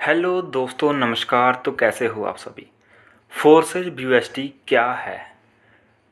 Hello दोस्तों, नमस्कार। तो कैसे हो आप सभी। फोर्सेज BUSD क्या है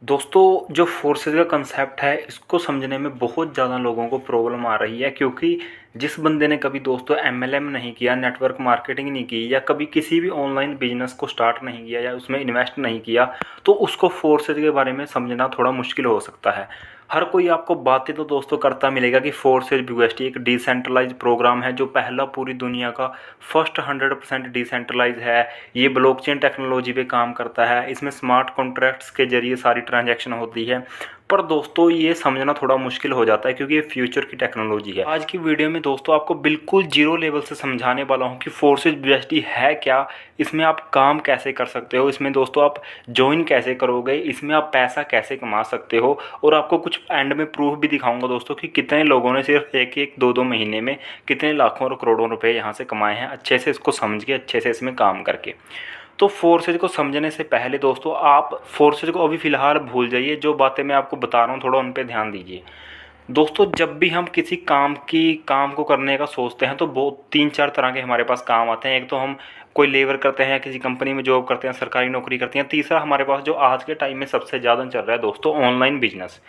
दोस्तों? जो फोर्सेज का कंसेप्ट है इसको समझने में बहुत ज़्यादा लोगों को प्रॉब्लम आ रही है, क्योंकि जिस बंदे ने कभी दोस्तों MLM नहीं किया, नेटवर्क मार्केटिंग नहीं की, या कभी किसी भी ऑनलाइन बिजनेस को स्टार्ट नहीं किया या उसमें इन्वेस्ट नहीं किया, तो उसको फोर्सेज के बारे में समझना थोड़ा मुश्किल हो सकता है। हर कोई आपको बातें तो दोस्तों करता मिलेगा कि फोर्सेज BUSD एक डिसेंट्रलाइज प्रोग्राम है, जो पहला पूरी दुनिया का फर्स्ट 100% डिसेंट्रलाइज है। ये ब्लॉकचेन टेक्नोलॉजी पे काम करता है, इसमें स्मार्ट कॉन्ट्रैक्ट्स के जरिए सारी ट्रांजैक्शन होती है। पर दोस्तों ये समझना थोड़ा मुश्किल हो जाता है, क्योंकि ये फ्यूचर की टेक्नोलॉजी है। आज की वीडियो में दोस्तों आपको बिल्कुल जीरो लेवल से समझाने वाला हूँ कि फोर्सेज BUSD है क्या, इसमें आप काम कैसे कर सकते हो, इसमें दोस्तों आप ज्वाइन कैसे करोगे, इसमें आप पैसा कैसे कमा सकते हो, और आपको कुछ एंड में प्रूफ भी दिखाऊंगा दोस्तों कि कितने लोगों ने सिर्फ एक एक दो दो महीने में कितने लाखों और करोड़ों रुपए यहाँ से कमाए हैं, अच्छे से इसको समझ के, अच्छे से इसमें काम करके। तो फोर्सेज को समझने से पहले दोस्तों आप फोर्सेज को अभी फ़िलहाल भूल जाइए। जो बातें मैं आपको बता रहा हूँ थोड़ा उन पर ध्यान दीजिए दोस्तों। जब भी हम किसी काम को करने का सोचते हैं तो बहुत 3-4 तरह के हमारे पास काम आते हैं। एक तो हम कोई लेबर करते हैं या किसी कंपनी में जॉब करते हैं, सरकारी नौकरी करते हैं। तीसरा हमारे पास जो आज के टाइम में सबसे ज़्यादा चल रहा है दोस्तों, ऑनलाइन बिजनेस।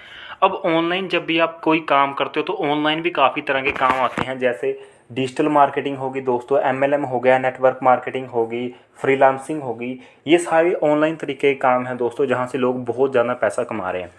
अब ऑनलाइन जब भी आप कोई काम करते हो तो ऑनलाइन भी काफ़ी तरह के काम आते हैं, जैसे डिजिटल मार्केटिंग होगी दोस्तों, MLM हो गया, नेटवर्क मार्केटिंग होगी, फ्रीलांसिंग होगी। ये सारे ऑनलाइन तरीके के काम हैं दोस्तों, जहाँ से लोग बहुत ज़्यादा पैसा कमा रहे हैं।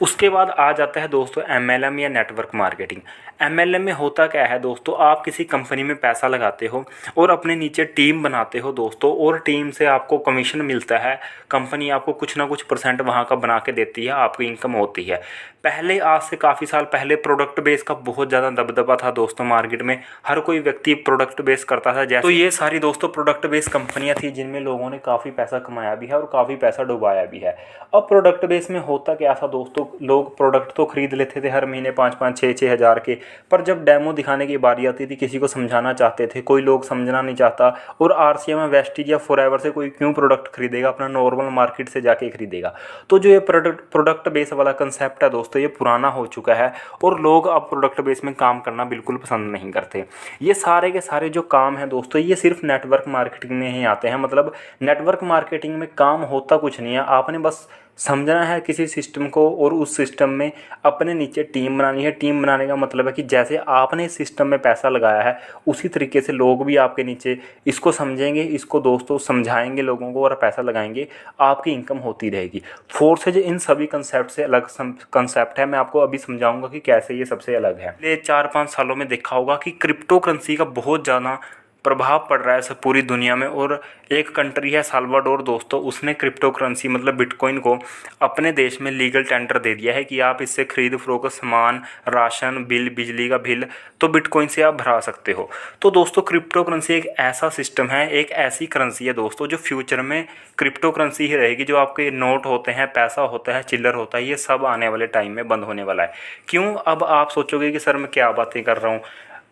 उसके बाद आ जाता है दोस्तों MLM या नेटवर्क मार्केटिंग। MLM में होता क्या है दोस्तों, आप किसी कंपनी में पैसा लगाते हो और अपने नीचे टीम बनाते हो दोस्तों, और टीम से आपको कमीशन मिलता है। कंपनी आपको कुछ ना कुछ % वहाँ का बना के देती है, आपकी इनकम होती है। पहले आज से काफ़ी साल पहले प्रोडक्ट बेस का बहुत ज़्यादा दबदबा था दोस्तों मार्केट में। हर कोई व्यक्ति प्रोडक्ट बेस करता था, जैसे तो ये सारी दोस्तों प्रोडक्ट बेस कंपनियां थी जिनमें लोगों ने काफ़ी पैसा कमाया भी है और काफ़ी पैसा डुबाया भी है। अब प्रोडक्ट बेस में होता क्या था दोस्तों, लोग प्रोडक्ट तो खरीद लेते थे हर महीने 5-5, 6-6 हज़ार के, पर जब डेमो दिखाने की बारी आती थी, किसी को समझाना चाहते थे, कोई लोग समझना नहीं चाहता। और RCM, वेस्टीज या फॉरएवर से कोई क्यों प्रोडक्ट खरीदेगा, अपना नॉर्मल मार्केट से जाके खरीदेगा। तो जो ये प्रोडक्ट बेस वाला कंसेप्ट है दोस्तों, ये पुराना हो चुका है और लोग अब प्रोडक्ट बेस में काम करना बिल्कुल पसंद नहीं करते। ये सारे के सारे जो काम हैं दोस्तों, ये सिर्फ नेटवर्क मार्केटिंग में ही आते हैं। मतलब नेटवर्क मार्केटिंग में काम होता कुछ नहीं है, आपने बस समझना है किसी सिस्टम को और उस सिस्टम में अपने नीचे टीम बनानी है। टीम बनाने का मतलब है कि जैसे आपने इस सिस्टम में पैसा लगाया है, उसी तरीके से लोग भी आपके नीचे इसको समझेंगे, इसको दोस्तों समझाएंगे लोगों को और पैसा लगाएंगे, आपकी इनकम होती रहेगी। फोर्सेज इन सभी कंसेप्ट से अलग कंसेप्ट है। मैं आपको अभी समझाऊंगा कि कैसे ये सबसे अलग है। पिछले 4-5 सालों में देखा होगा कि क्रिप्टो करेंसी का बहुत ज़्यादा प्रभाव पड़ रहा है सब पूरी दुनिया में। और एक कंट्री है साल्वाडोर दोस्तों, उसने क्रिप्टो करेंसी मतलब बिटकॉइन को अपने देश में लीगल टेंडर दे दिया है कि आप इससे खरीद फरोख्त सामान, राशन बिल, बिजली का बिल तो बिटकॉइन से आप भरा सकते हो। तो दोस्तों क्रिप्टो करेंसी एक ऐसा सिस्टम है, एक ऐसी करेंसी है दोस्तों, जो फ्यूचर में क्रिप्टो करेंसी ही रहेगी। जो आपके नोट होते हैं, पैसा होता है, चिल्लर होता है, ये सब आने वाले टाइम में बंद होने वाला है। क्यों? अब आप सोचोगे कि सर मैं क्या बातें कर रहा हूँ,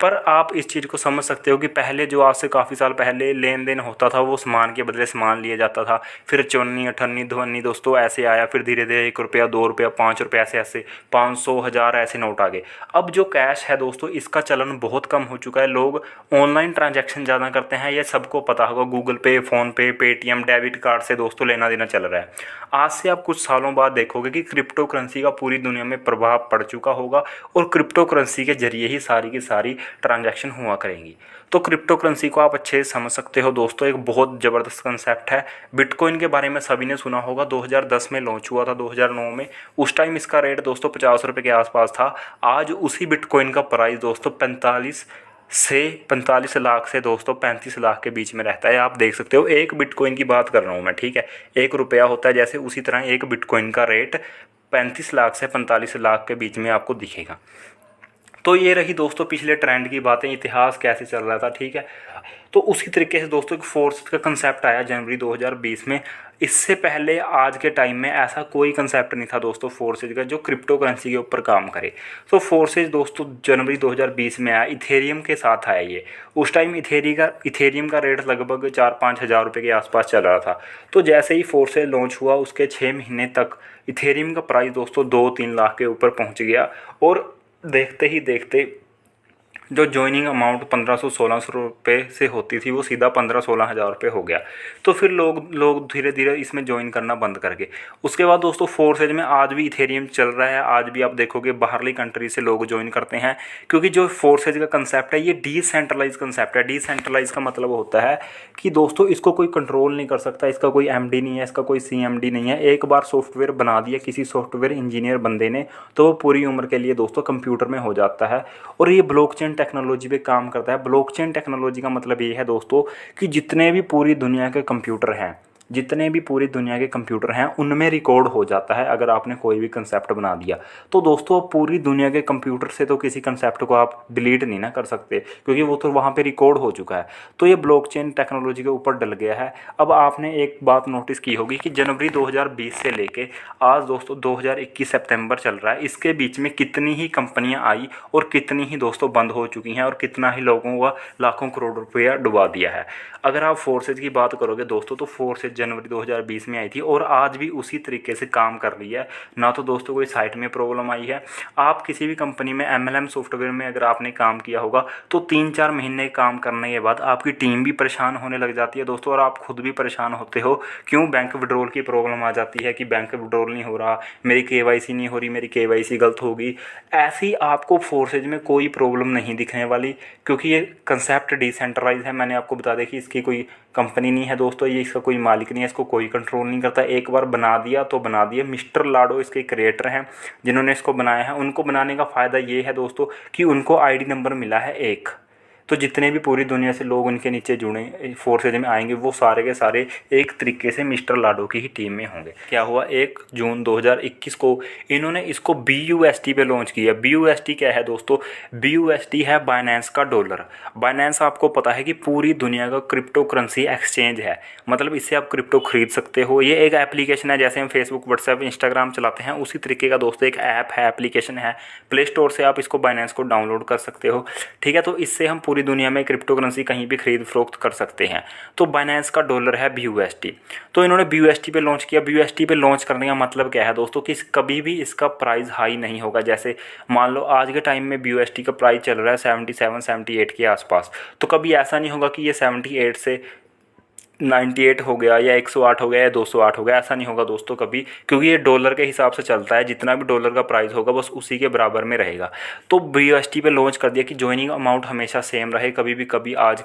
पर आप इस चीज़ को समझ सकते हो कि पहले जो आज से काफ़ी साल पहले लेन देन होता था, वो सामान के बदले सामान लिया जाता था। फिर 54, 58, 52 दोस्तों ऐसे आया, फिर धीरे धीरे 1 रुपया, 2 रुपया, 5 रुपये, ऐसे ऐसे 500, 1000 ऐसे नोट आ गए। अब जो कैश है दोस्तों, इसका चलन बहुत कम हो चुका है। लोग ऑनलाइन ट्रांजैक्शन ज़्यादा करते हैं, ये सबको पता होगा। गूगल पे, फ़ोनपे, पेटीएम, डेबिट कार्ड से दोस्तों लेना देना चल रहा है। आज से आप कुछ सालों बाद देखोगे कि क्रिप्टो करेंसी का पूरी दुनिया में प्रभाव पड़ चुका होगा, और क्रिप्टो करेंसी के जरिए ही सारी की सारी ट्रांजैक्शन हुआ करेंगी। तो क्रिप्टो करेंसी को आप अच्छे से समझ सकते हो दोस्तों, एक बहुत ज़बरदस्त कंसेप्ट है। बिटकॉइन के बारे में सभी ने सुना होगा, 2010 में लॉन्च हुआ था, 2009 में। उस टाइम इसका रेट दोस्तों 50 रुपये के आसपास था। आज उसी बिटकॉइन का प्राइस दोस्तों 45 लाख से दोस्तों 35 लाख के बीच में रहता है। आप देख सकते हो, एक बिटकॉइन की बात कर रहा हूँ मैं, ठीक है। 1 रुपया होता है जैसे, उसी तरह एक बिटकॉइन का रेट 35 लाख से 45 लाख के बीच में आपको दिखेगा। तो ये रही दोस्तों पिछले ट्रेंड की बातें, इतिहास कैसे चल रहा था, ठीक है। तो उसी तरीके से दोस्तों एक फोर्स का कंसेप्ट आया जनवरी 2020 में। इससे पहले आज के टाइम में ऐसा कोई कंसेप्ट नहीं था दोस्तों फोर्सेज का, जो क्रिप्टो करेंसी के ऊपर काम करे। तो फोर्सेज दोस्तों जनवरी 2020 में आया, इथेरियम के साथ आया ये। उस टाइम इथेरियम का रेट लगभग 4-5 हज़ार रुपये के आसपास चल रहा था। तो जैसे ही फोर्सेज लॉन्च हुआ, उसके 6 महीने तक इथेरियम का प्राइस दोस्तों 2-3 लाख के ऊपर पहुँच गया। और देखते ही देखते जो ज्वाइनिंग अमाउंट 1500-1600 रुपये से होती थी वो सीधा 15-16 हज़ार रुपये हो गया। तो फिर लोग धीरे धीरे इसमें ज्वाइन करना बंद कर गए। उसके बाद दोस्तों फोर्सेज में आज भी इथेरियम चल रहा है, आज भी आप देखोगे बाहरली कंट्री से लोग ज्वाइन करते हैं, क्योंकि जो फोर्सेज का कंसेप्ट है ये डिसेंट्रलाइज कंसेप्ट है। डिसेंट्रलाइज का मतलब होता है कि दोस्तों इसको कोई कंट्रोल नहीं कर सकता, इसका कोई एमडी नहीं है, इसका कोई सीएमडी नहीं है। एक बार सॉफ्टवेयर बना दिया किसी सॉफ्टवेयर इंजीनियर बंदे ने तो वो पूरी उम्र के लिए दोस्तों कंप्यूटर में हो जाता है। और ये ब्लॉकचेन टेक्नोलॉजी पे काम करता है। ब्लॉकचेन टेक्नोलॉजी का मतलब ये है दोस्तों कि जितने भी पूरी दुनिया के कंप्यूटर हैं, जितने भी पूरी दुनिया के कंप्यूटर हैं उनमें रिकॉर्ड हो जाता है। अगर आपने कोई भी कंसेप्ट बना दिया तो दोस्तों पूरी दुनिया के कंप्यूटर से तो किसी कंसेप्ट को आप डिलीट नहीं ना कर सकते, क्योंकि वो तो वहाँ पे रिकॉर्ड हो चुका है। तो ये ब्लॉकचेन टेक्नोलॉजी के ऊपर डल गया है। अब आपने एक बात नोटिस की होगी कि जनवरी 2020 से लेके आज दोस्तों 2021 सितंबर चल रहा है, इसके बीच में कितनी ही कंपनियां आई और कितनी ही दोस्तों बंद हो चुकी हैं और कितना ही लोगों का लाखों करोड़ रुपया डुबा दिया है। अगर आप फोर्सेज की बात करोगे दोस्तों तो फोर्सेज जनवरी 2020 में आई थी और आज भी उसी तरीके से काम कर रही है। ना तो दोस्तों कोई साइट में प्रॉब्लम आई है। आप किसी भी कंपनी में एमएलएम सॉफ्टवेयर में अगर आपने काम किया होगा तो 3-4 महीने काम करने के बाद आपकी टीम भी परेशान होने लग जाती है दोस्तों, और आप खुद भी परेशान होते हो। क्यों? बैंक विड्रॉल की प्रॉब्लम आ जाती है कि बैंक विड्रॉल नहीं हो रहा, मेरी केवाईसी नहीं हो रही, मेरी केवाईसी गलत होगी। ऐसी आपको फोर्सेज में कोई प्रॉब्लम नहीं दिखने वाली, क्योंकि ये कंसेप्ट डिसेंट्रलाइज है। मैंने आपको बता दें कि इसकी कोई कंपनी नहीं है दोस्तों, ये इसका कोई मालिक नहीं है, इसको कोई कंट्रोल नहीं करता। एक बार बना दिया तो बना दिया। मिस्टर लाडो इसके क्रिएटर हैं जिन्होंने इसको बनाया है। उनको बनाने का फ़ायदा ये है दोस्तों कि उनको आईडी नंबर मिला है एक, तो जितने भी पूरी दुनिया से लोग उनके नीचे जुड़े फोर्सेज में आएंगे वो सारे के सारे एक तरीके से मिस्टर लाडो की ही टीम में होंगे। क्या हुआ, 1 जून 2021 को इन्होंने इसको BUSD पे लॉन्च किया। BUSD क्या है दोस्तों? BUSD है बाइनेंस का डॉलर। बाइनेंस आपको पता है कि पूरी दुनिया का क्रिप्टो करेंसी एक्सचेंज है, मतलब इससे आप क्रिप्टो खरीद सकते हो। ये एक एप्लीकेशन है, जैसे हम फेसबुक, व्हाट्सएप, इंस्टाग्राम चलाते हैं उसी तरीके का दोस्तों एक ऐप है, एप्लीकेशन है। प्ले स्टोर से आप इसको बाइनेंस को डाउनलोड कर सकते हो, ठीक है। तो इससे हम पूरी दुनिया में क्रिप्टो करेंसी कहीं भी खरीद फरोख्त कर सकते हैं। तो बाइनेंस का डॉलर है BUSD। तो इन्होंने BUSD पे लॉन्च किया। BUSD पे लॉन्च करने का मतलब क्या है दोस्तों कि कभी भी इसका प्राइस हाई नहीं होगा। जैसे मान लो आज के टाइम में BUSD का प्राइस चल रहा है 77-78 के आसपास, तो कभी ऐसा नहीं होगा कि ये 78 से 98 हो गया या 108 हो गया या 208 हो गया, ऐसा नहीं होगा दोस्तों कभी, क्योंकि ये डॉलर के हिसाब से चलता है। जितना भी डॉलर का प्राइस होगा बस उसी के बराबर में रहेगा। तो BUSD पे लॉन्च कर दिया कि ज्वाइनिंग अमाउंट हमेशा सेम रहे, कभी आज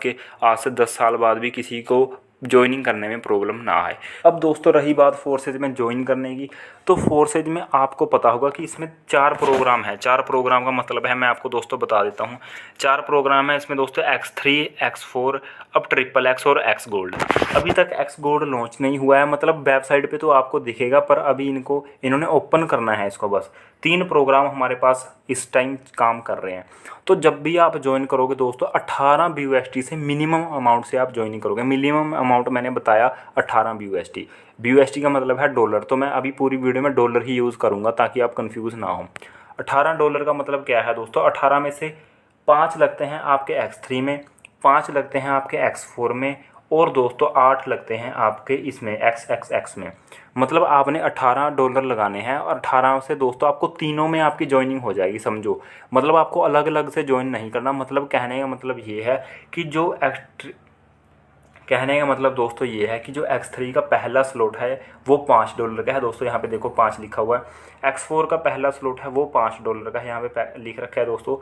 से 10 साल बाद भी किसी को ज्वाइनिंग करने में प्रॉब्लम ना आए। अब दोस्तों रही बात फोर्सेज में ज्वाइन करने की, तो फोर्सेज में आपको पता होगा कि इसमें 4 प्रोग्राम है। 4 प्रोग्राम का मतलब है, मैं आपको दोस्तों बता देता हूँ। 4 प्रोग्राम है इसमें दोस्तों, X3, X4, अब XXX और X गोल्ड। अभी तक X गोल्ड लॉन्च नहीं हुआ है, मतलब वेबसाइट पे तो आपको दिखेगा, पर अभी इन्होंने ओपन करना है इसको। बस 3 प्रोग्राम हमारे पास इस टाइम काम कर रहे हैं। तो जब भी आप ज्वाइन करोगे दोस्तों 18 BUSD से मिनिमम अमाउंट से आप ज्वाइनिंग करोगे। मिनिमम अमाउंट मैंने बताया 18 BUSD। BUSD का मतलब है डॉलर, तो मैं अभी पूरी वीडियो में डॉलर ही यूज़ करूँगा ताकि आप कंफ्यूज ना हो। 18 डॉलर का मतलब क्या है दोस्तों? 18 में से 5 लगते हैं आपके X3 में, 5 लगते हैं आपके X4 में, और दोस्तों 8 लगते हैं आपके इसमें XXX में। मतलब आपने 18 डॉलर लगाने हैं और 18 से दोस्तों आपको तीनों में आपकी ज्वाइनिंग हो जाएगी, समझो। मतलब आपको अलग अलग से ज्वाइन नहीं करना। मतलब कहने का मतलब ये है कि कहने का मतलब दोस्तों ये है कि जो X3 का पहला स्लॉट है वो $5 का है दोस्तों, यहाँ पे देखो 5 लिखा हुआ है। X4 का पहला स्लॉट है वो $5 का है, यहाँ पे लिख रखा है दोस्तों।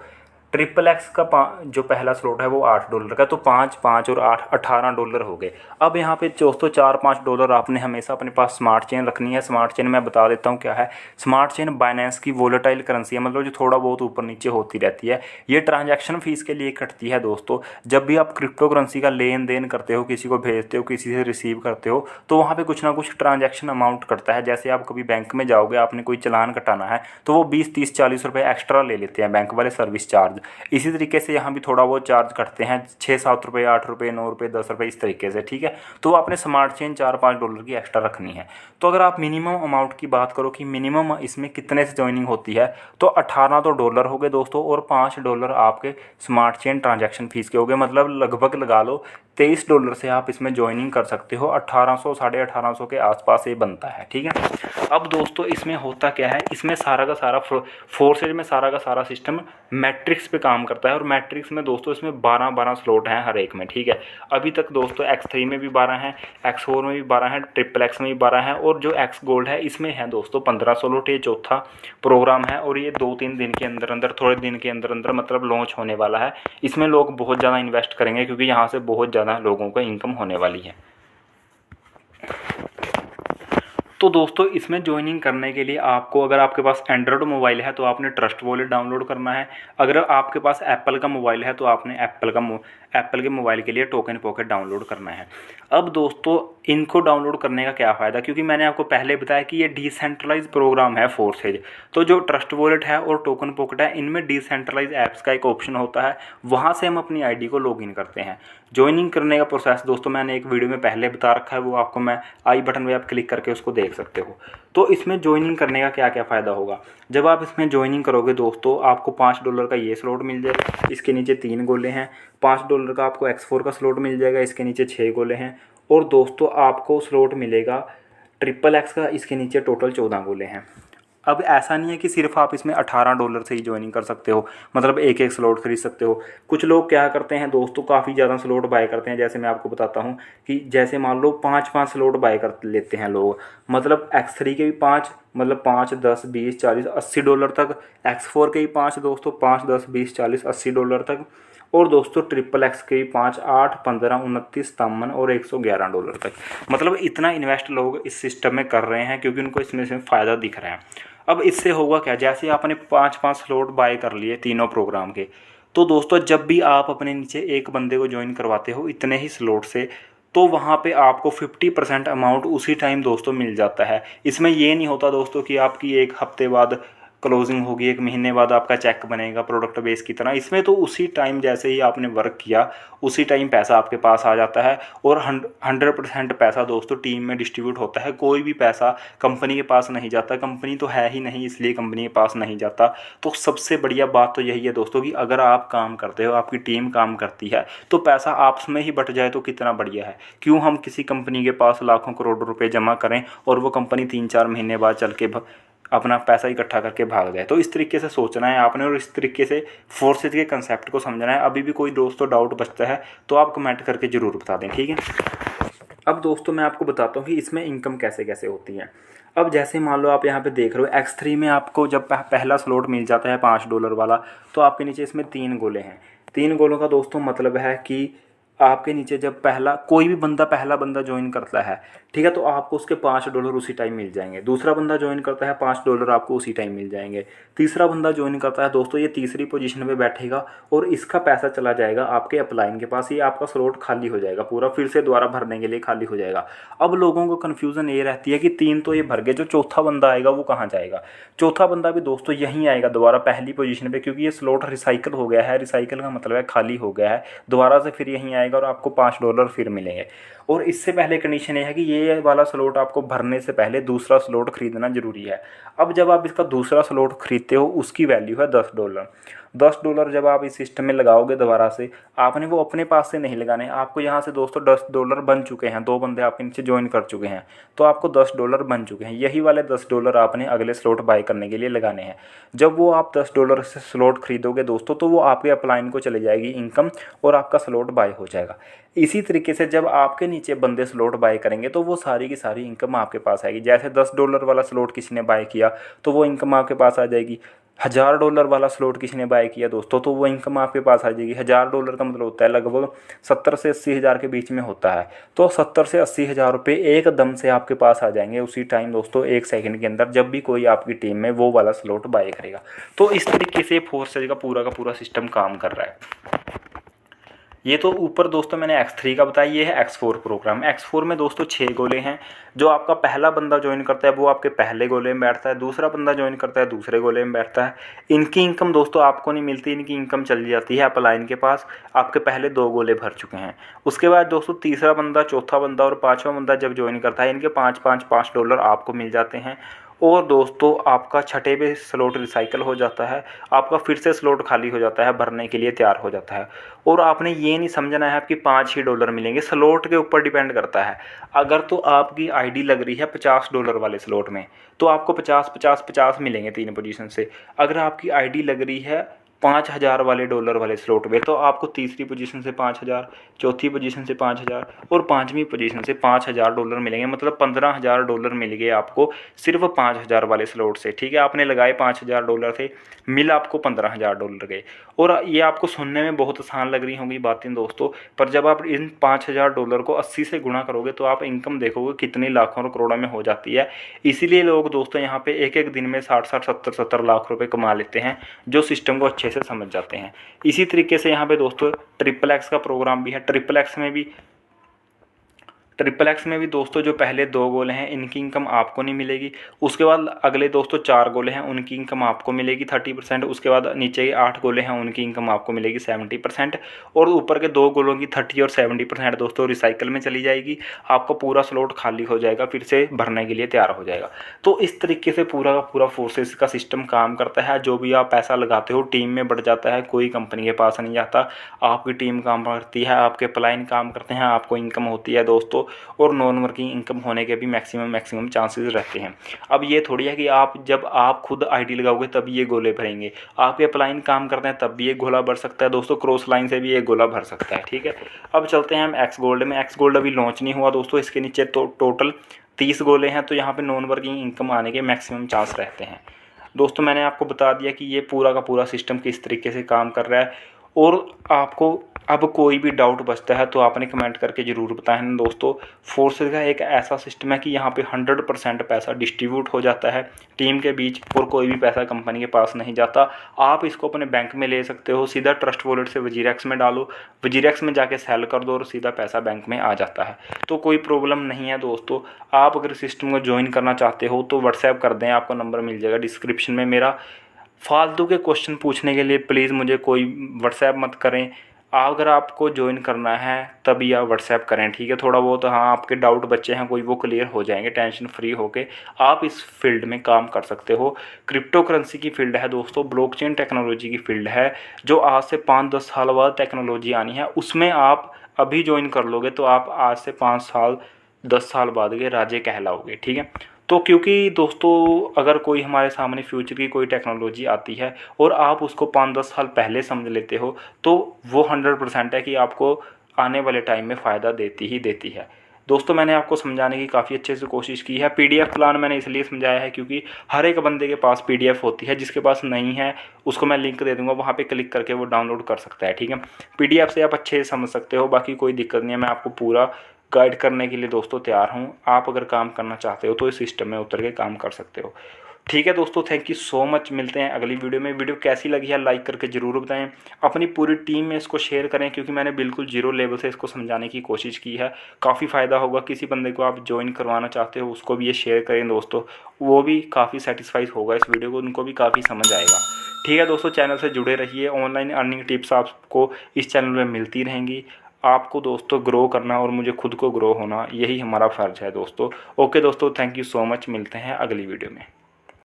XXX का जो पहला स्लॉट है वो $8 का, तो 5, 5 और 8 $18 हो गए। अब यहाँ पे दोस्तों $4-5 आपने हमेशा अपने पास स्मार्ट चेन रखनी है। स्मार्ट चेन मैं बता देता हूँ क्या है। स्मार्ट चेन बाइनेंस की वोलेटाइल करेंसी है, मतलब जो थोड़ा बहुत ऊपर नीचे होती रहती है। ये ट्रांजैक्शन फीस के लिए कटती है दोस्तों। जब भी आप क्रिप्टो करेंसी का लेन देन करते हो, किसी को भेजते हो, किसी से रिसीव करते हो, तो वहाँ पर कुछ ना कुछ ट्रांजैक्शन अमाउंट कटता है। जैसे आप कभी बैंक में जाओगे, आपने कोई चालान कटाना है तो वो 20, 30, 40 रुपये एक्स्ट्रा ले लेते हैं बैंक वाले, सर्विस चार्ज। इसी तरीके से यहाँ भी थोड़ा बहुत चार्ज कटते हैं, 6-7 रुपये, 8 रुपये, 9 रुपये, 10 रुपये, इस तरीके से, ठीक है। तो आपने स्मार्ट चेन $4-5 की एक्स्ट्रा रखनी है। तो अगर आप मिनिमम अमाउंट की बात करो कि मिनिमम इसमें कितने से ज्वाइनिंग होती है, तो 18 तो डॉलर हो गए दोस्तों, और $5 आपके स्मार्ट चेन ट्रांजैक्शन फीस के हो गए। मतलब लगभग लगा लो $23 से आप इसमें ज्वाइनिंग कर सकते हो। 1800 साढ़े 1800 के आसपास ये बनता है, ठीक है। अब दोस्तों इसमें होता क्या है, इसमें सारा का सारा फोर्सेज में सारा का सारा सिस्टम मैट्रिक्स पे काम करता है। और मैट्रिक्स में दोस्तों इसमें 12 स्लॉट हैं हर एक में, ठीक है। अभी तक दोस्तों X3 में भी 12 हैं, X4 में भी 12 हैं, XXX में भी 12 हैं, और जो X गोल्ड है इसमें है दोस्तों 15 स्लॉट। ये चौथा प्रोग्राम है और ये 2-3 दिन के अंदर अंदर, थोड़े दिन के अंदर अंदर मतलब लॉन्च होने वाला है। इसमें लोग बहुत ज़्यादा इन्वेस्ट करेंगे क्योंकि यहाँ से बहुत ज़्यादा लोगों को इनकम होने वाली है। तो दोस्तों इसमें ज्वाइनिंग करने के लिए आपको, अगर आपके पास एंड्रॉयड मोबाइल है तो आपने ट्रस्ट वॉलेट डाउनलोड करना है। अगर आपके पास एप्पल का मोबाइल है तो आपने एप्पल के मोबाइल के लिए टोकन पॉकेट डाउनलोड करना है। अब दोस्तों इनको डाउनलोड करने का क्या फ़ायदा, क्योंकि मैंने आपको पहले बताया कि ये डिसेंट्रलाइज प्रोग्राम है फोर्सेज। तो जो ट्रस्ट वॉलेट है और टोकन पॉकेट है, इनमें डिसेंट्रलाइज ऐप्स का एक ऑप्शन होता है, वहाँ से हम अपनी आईडी को लॉगिन करते हैं। ज्वाइनिंग करने का प्रोसेस दोस्तों मैंने एक वीडियो में पहले बता रखा है, वो आपको मैं आई बटन में आप क्लिक करके उसको देख सकते हो। तो इसमें ज्वाइनिंग करने का क्या क्या फ़ायदा होगा, जब आप इसमें ज्वाइनिंग करोगे दोस्तों आपको $5 का ये स्लॉट मिल जाएगा, इसके नीचे 3 गोले हैं। $5 का आपको X4 का स्लॉट मिल जाएगा, इसके नीचे 6 गोले हैं। और दोस्तों आपको स्लॉट मिलेगा XXX का, इसके नीचे टोटल 14 गोले हैं। अब ऐसा नहीं है कि सिर्फ आप इसमें $18 से ही ज्वाइनिंग कर सकते हो, मतलब एक एक स्लॉट खरीद सकते हो। कुछ लोग क्या करते हैं दोस्तों, काफ़ी ज़्यादा स्लॉट बाय करते हैं। जैसे मैं आपको बताता हूँ कि जैसे मान लो 5-5 स्लॉट बाय कर लेते हैं लोग, मतलब X3 के भी 5, मतलब 5, 10, 20, 40, $80 तक। X4 के भी 5 दोस्तों, 5, 10, 20, 40, $80 तक। और दोस्तों XXX के भी 5, 8, 15, 29, 53 और $111 तक। मतलब इतना इन्वेस्ट लोग इस सिस्टम में कर रहे हैं क्योंकि उनको इसमें से फ़ायदा दिख रहा है। अब इससे होगा क्या, जैसे आपने 5-5 स्लॉट बाय कर लिए तीनों प्रोग्राम के, तो दोस्तों जब भी आप अपने नीचे एक बंदे को ज्वाइन करवाते हो इतने ही स्लॉट से, तो वहाँ पे आपको 50% अमाउंट उसी टाइम दोस्तों मिल जाता है। इसमें ये नहीं होता दोस्तों कि आपकी एक हफ्ते बाद क्लोजिंग होगी, 1 महीने बाद आपका चेक बनेगा प्रोडक्ट बेस की तरह। इसमें तो उसी टाइम जैसे ही आपने वर्क किया उसी टाइम पैसा आपके पास आ जाता है। और 100% पैसा दोस्तों टीम में डिस्ट्रीब्यूट होता है। कोई भी पैसा कंपनी के पास नहीं जाता, कंपनी तो है ही नहीं इसलिए कंपनी के पास नहीं जाता। तो सबसे बढ़िया बात तो यही है दोस्तों कि अगर आप काम करते हो, आपकी टीम काम करती है, तो पैसा आपस में ही बट जाए तो कितना बढ़िया है। क्यों हम किसी कंपनी के पास लाखों करोड़ों रुपए जमा करें और वो कंपनी 3-4 महीने बाद चल के अपना पैसा इकट्ठा करके भाग जाए। तो इस तरीके से सोचना है आपने और इस तरीके से फोर्सेज के कंसेप्ट को समझना है। अभी भी कोई दोस्तों डाउट बचता है तो आप कमेंट करके ज़रूर बता दें, ठीक है। अब दोस्तों मैं आपको बताता हूँ कि इसमें इनकम कैसे कैसे होती है। अब जैसे मान लो आप यहाँ पे देख रहे हो X3 में आपको जब पहला स्लॉट मिल जाता है $5 वाला, तो आपके नीचे इसमें 3 गोले हैं। 3 गोलों का दोस्तों मतलब है कि आपके नीचे जब पहला बंदा ज्वाइन करता है, ठीक है, तो आपको उसके $5 उसी टाइम मिल जाएंगे। दूसरा बंदा ज्वाइन करता है, $5 आपको उसी टाइम मिल जाएंगे। तीसरा बंदा ज्वाइन करता है दोस्तों, ये तीसरी पोजीशन पे बैठेगा और इसका पैसा चला जाएगा आपके अपलाइन के पास। ये आपका स्लॉट खाली हो जाएगा पूरा, फिर से दोबारा भरने के लिए खाली हो जाएगा। अब लोगों को कन्फ्यूज़न ये रहती है कि 3 तो ये भर गए, जो चौथा बंदा आएगा वो कहाँ जाएगा। चौथा बंदा भी दोस्तों यहीं आएगा दोबारा पहली पोजीशन पे, क्योंकि ये स्लॉट रिसाइकल हो गया है। रिसाइकल का मतलब है खाली हो गया है, दोबारा से फिर यहीं आएगा और आपको $5 फिर मिलेंगे। और इससे पहले कंडीशन ये है कि ये वाला स्लॉट आपको भरने से पहले दूसरा स्लॉट खरीदना ज़रूरी है। अब जब आप इसका दूसरा स्लॉट खरीदते हो उसकी वैल्यू है $10। $10 जब आप इस सिस्टम में लगाओगे दोबारा से, आपने वो अपने पास से नहीं लगाने, आपको यहाँ से दोस्तों $10 बन चुके हैं। 2 बंदे आपके नीचे ज्वाइन कर चुके हैं तो आपको $10 बन चुके हैं। यही वाले $10 आपने अगले स्लॉट बाय करने के लिए लगाने हैं। जब वो आप $10 से स्लॉट खरीदोगे दोस्तों, तो वो आपके अपलाइन को चले जाएगी इनकम और आपका स्लॉट बाय हो जाएगा। इसी तरीके से जब आपके नीचे बंदे स्लॉट बाय करेंगे तो वो सारी की सारी इनकम आपके पास आएगी। जैसे $10 वाला स्लॉट किसी ने बाय किया तो वो इनकम आपके पास आ जाएगी। $1000 वाला स्लॉट किसी ने बाय किया दोस्तों तो वो इनकम आपके पास आ जाएगी। $1000 का मतलब होता है लगभग 70 से 80 हज़ार के बीच में होता है। तो 70 से 80 हज़ार रुपये एकदम से आपके पास आ जाएंगे उसी टाइम दोस्तों, 1 सेकंड के अंदर, जब भी कोई आपकी टीम में वो वाला स्लॉट बाय करेगा। तो इस तरीके से फोर्सेज का पूरा सिस्टम काम कर रहा है। ये तो ऊपर दोस्तों मैंने X3 का बताया, ये है X4 प्रोग्राम। X4 में दोस्तों 6 गोले हैं। जो आपका पहला बंदा ज्वाइन करता है वो आपके पहले गोले में बैठता है, दूसरा बंदा ज्वाइन करता है दूसरे गोले में बैठता है। इनकी इनकम दोस्तों आपको नहीं मिलती, इनकी इनकम चली जाती है अपलाइन के पास। आपके पहले 2 गोले भर चुके हैं। उसके बाद दोस्तों तीसरा बंदा, चौथा बंदा और 5वां बंदा जब ज्वाइन करता है, इनके $5 आपको मिल जाते हैं। और दोस्तों आपका छठे पे स्लॉट रिसाइकल हो जाता है, आपका फिर से स्लॉट खाली हो जाता है, भरने के लिए तैयार हो जाता है। और आपने ये नहीं समझना है आपकी 5 ही डॉलर मिलेंगे, स्लॉट के ऊपर डिपेंड करता है। अगर तो आपकी आईडी लग रही है $50 वाले स्लॉट में, तो आपको 50 मिलेंगे 3 पोजीशन से। अगर आपकी आईडी लग रही है $5000 वाले डॉलर वाले स्लॉट में, तो आपको तीसरी पोजीशन से 5000, चौथी पोजीशन से 5000 और पाँचवीं पोजीशन से $5000 मिलेंगे। मतलब $15000 मिल गए आपको सिर्फ 5000 वाले स्लॉट से। ठीक है, आपने लगाए $5000 थे, मिल आपको $15000 गए। और ये आपको सुनने में बहुत आसान लग रही होंगी बातें दोस्तों, पर जब आप इन $5000 को 80 से गुणा करोगे तो आप इनकम देखोगे कितनी लाखों और करोड़ों में हो जाती है। इसीलिए लोग दोस्तों यहाँ पे एक एक दिन में 60-60, 70-70 लाख रुपए कमा लेते हैं, जो सिस्टम को अच्छे से समझ जाते हैं। इसी तरीके से यहाँ पे दोस्तों XXX का प्रोग्राम भी है। XXX में भी दोस्तों जो पहले 2 गोले हैं इनकी इनकम आपको नहीं मिलेगी। उसके बाद अगले दोस्तों 4 गोले हैं उनकी इनकम आपको मिलेगी 30%। उसके बाद नीचे के 8 गोले हैं उनकी इनकम आपको मिलेगी 70%। और ऊपर के 2 गोलों की 30 और 70% दोस्तों रिसाइकल में चली जाएगी। आपका पूरा स्लॉट खाली हो जाएगा, फिर से भरने के लिए तैयार हो जाएगा। तो इस तरीके से पूरा का पूरा फोर्सेस का सिस्टम काम करता है। जो भी आप पैसा लगाते हो टीम में बढ़ जाता है, कोई कंपनी के पास नहीं जाता। आपकी टीम काम करती है, आपके प्लाइन काम करते हैं, आपको इनकम होती है दोस्तों। और नॉन वर्किंग इनकम होने के भी मैक्सिमम चांसेस रहते हैं। अब ये थोड़ी है कि जब आप खुद आईडी लगाओगे तब ये गोले भरेंगे। आपके अपलाइन काम करते हैं तब भी ये गोला भर सकता है दोस्तों, क्रॉस लाइन से भी ये गोला भर सकता है। ठीक है, अब चलते हैं हम एक्स गोल्ड में। एक्स गोल्ड अभी लॉन्च नहीं हुआ दोस्तों, इसके नीचे तो टोटल 30 गोले हैं, तो यहाँ पे नॉन वर्किंग इनकम आने के मैक्सिमम चांस रहते हैं दोस्तों। मैंने आपको बता दिया कि ये पूरा का पूरा सिस्टम किस तरीके से काम कर रहा है। और आपको अब कोई भी डाउट बचता है तो आपने कमेंट करके ज़रूर बताएं ना दोस्तों। फोर्सेस का एक ऐसा सिस्टम है कि यहाँ पे 100% पैसा डिस्ट्रीब्यूट हो जाता है टीम के बीच, और कोई भी पैसा कंपनी के पास नहीं जाता। आप इसको अपने बैंक में ले सकते हो, सीधा ट्रस्ट वॉलेट से वजीरेक्स में डालो, वजीरेक्स में जाके सेल कर दो और सीधा पैसा बैंक में आ जाता है। तो कोई प्रॉब्लम नहीं है दोस्तों। आप अगर सिस्टम को ज्वाइन करना चाहते हो तो व्हाट्सएप कर दें, आपको नंबर मिल जाएगा डिस्क्रिप्शन में मेरा। फालतू के क्वेश्चन पूछने के लिए प्लीज़ मुझे कोई व्हाट्सएप मत करें। अगर आपको ज्वाइन करना है तभी आप व्हाट्सएप करें। ठीक है, थोड़ा बहुत हाँ आपके डाउट बच्चे हैं कोई, वो क्लियर हो जाएंगे। टेंशन फ्री होके आप इस फील्ड में काम कर सकते हो। क्रिप्टो करेंसी की फील्ड है दोस्तों, ब्लॉकचेन टेक्नोलॉजी की फील्ड है, जो आज से 5-10 साल बाद टेक्नोलॉजी आनी है। उसमें आप अभी ज्वाइन कर लोगे तो आप आज से 5 साल 10 साल बाद के राजे कहलाओगे। ठीक है, तो क्योंकि दोस्तों अगर कोई हमारे सामने फ्यूचर की कोई टेक्नोलॉजी आती है और आप उसको 5-10 साल पहले समझ लेते हो, तो वो 100% है कि आपको आने वाले टाइम में फ़ायदा देती ही देती है। दोस्तों मैंने आपको समझाने की काफ़ी अच्छे से कोशिश की है। PDF प्लान मैंने इसलिए समझाया है क्योंकि हर एक बंदे के पास PDF होती है, जिसके पास नहीं है उसको मैं लिंक दे दूंगा, वहाँ पे क्लिक करके वो डाउनलोड कर सकता है। ठीक है, PDF से आप अच्छे से समझ सकते हो, बाकी कोई दिक्कत नहीं है। मैं आपको पूरा गाइड करने के लिए दोस्तों तैयार हूँ। आप अगर काम करना चाहते हो तो इस सिस्टम में उतर के काम कर सकते हो। ठीक है दोस्तों, थैंक यू सो मच। मिलते हैं अगली वीडियो में। वीडियो कैसी लगी है लाइक करके ज़रूर बताएं, अपनी पूरी टीम में इसको शेयर करें, क्योंकि मैंने बिल्कुल जीरो लेवल से इसको समझाने की कोशिश की है। काफ़ी फ़ायदा होगा। किसी बंदे को आप ज्वाइन करवाना चाहते हो उसको भी ये शेयर करें दोस्तों, वो भी काफ़ी सेटिस्फाइड होगा इस वीडियो को, उनको भी काफ़ी समझ आएगा। ठीक है दोस्तों, चैनल से जुड़े रहिए। ऑनलाइन अर्निंग टिप्स आपको इस चैनल में मिलती रहेंगी। आपको दोस्तों ग्रो करना और मुझे खुद को ग्रो होना, यही हमारा फ़र्ज़ है दोस्तों। ओके दोस्तों, थैंक यू सो मच। मिलते हैं अगली वीडियो में।